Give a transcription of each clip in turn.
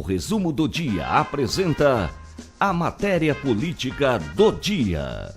Resumo do Dia apresenta a matéria política do dia.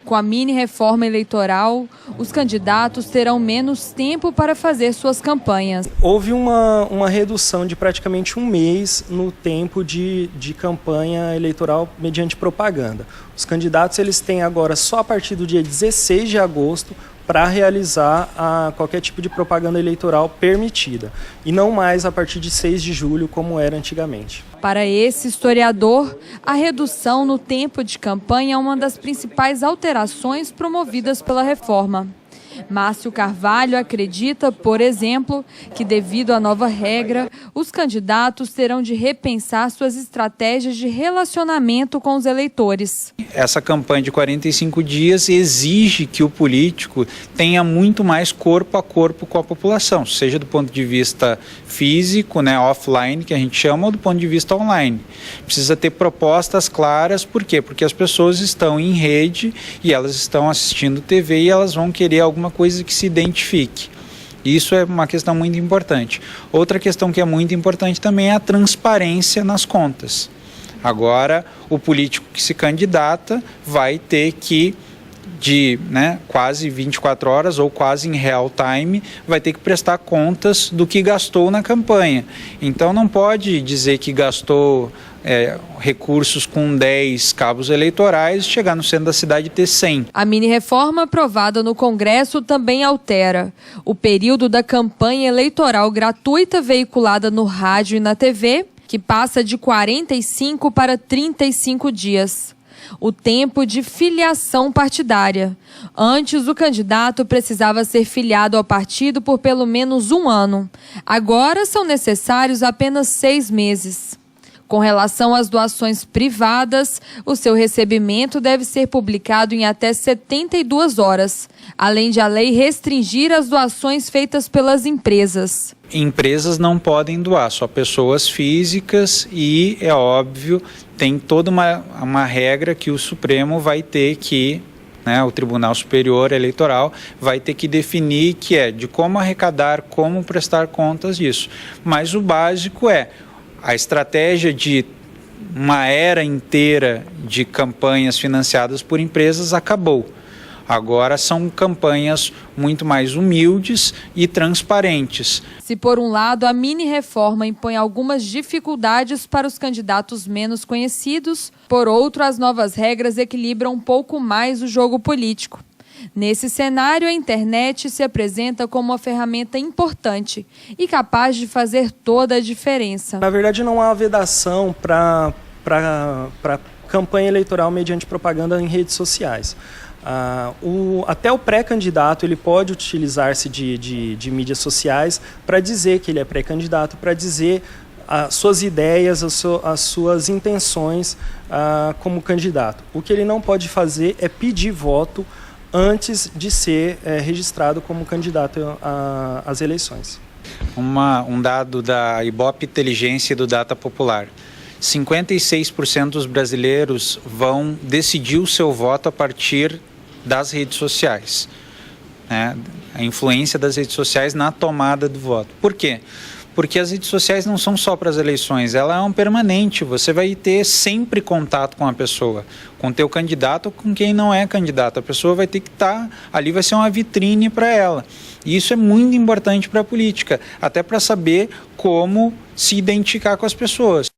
Com a mini-reforma eleitoral, os candidatos terão menos tempo para fazer suas campanhas. Houve uma redução de praticamente um mês no tempo de campanha eleitoral mediante propaganda. Os candidatos eles têm agora só a partir do dia 16 de agosto para realizar qualquer tipo de propaganda eleitoral permitida, e não mais a partir de 6 de julho, como era antigamente. Para esse historiador, a redução no tempo de campanha é uma das principais alterações promovidas pela reforma. Márcio Carvalho acredita, por exemplo, que devido à nova regra, os candidatos terão de repensar suas estratégias de relacionamento com os eleitores. Essa campanha de 45 dias exige que o político tenha muito mais corpo a corpo com a população, seja do ponto de vista físico, offline, que a gente chama, ou do ponto de vista online. Precisa ter propostas claras, por quê? Porque as pessoas estão em rede e elas estão assistindo TV e elas vão querer alguma coisa que se identifique. Isso é uma questão muito importante. Outra questão que é muito importante também é a transparência nas contas. Agora, o político que se candidata vai ter que, quase 24 horas ou quase em real time, vai ter que prestar contas do que gastou na campanha. Então, não pode dizer que gastou recursos com 10 cabos eleitorais, chegar no centro da cidade e ter 100. A mini-reforma aprovada no Congresso também altera o período da campanha eleitoral gratuita veiculada no rádio e na TV, que passa de 45 para 35 dias. O tempo de filiação partidária. Antes, o candidato precisava ser filiado ao partido por pelo menos 1 ano. Agora, são necessários apenas 6 meses. Com relação às doações privadas, o seu recebimento deve ser publicado em até 72 horas, além de a lei restringir as doações feitas pelas empresas. Empresas não podem doar, só pessoas físicas, e, é óbvio, tem toda uma regra que o Supremo vai ter que, o Tribunal Superior Eleitoral vai ter que definir, que é de como arrecadar, como prestar contas disso. Mas o básico é a estratégia de uma era inteira de campanhas financiadas por empresas acabou. Agora são campanhas muito mais humildes e transparentes. Se por um lado a mini-reforma impõe algumas dificuldades para os candidatos menos conhecidos, por outro as novas regras equilibram um pouco mais o jogo político. Nesse cenário, a internet se apresenta como uma ferramenta importante e capaz de fazer toda a diferença. Na verdade, não há vedação para campanha eleitoral mediante propaganda em redes sociais. Até o pré-candidato ele pode utilizar-se de mídias sociais para dizer que ele é pré-candidato, para dizer as suas ideias, as suas intenções como candidato. O que ele não pode fazer é pedir voto antes de ser registrado como candidato às eleições. Um dado da Ibope Inteligência e do Data Popular: 56% dos brasileiros vão decidir o seu voto a partir das redes sociais. A influência das redes sociais na tomada do voto. Por quê? Porque as redes sociais não são só para as eleições, ela é um permanente, você vai ter sempre contato com a pessoa, com o teu candidato ou com quem não é candidato. A pessoa vai ter que estar ali, vai ser uma vitrine para ela. E isso é muito importante para a política, até para saber como se identificar com as pessoas.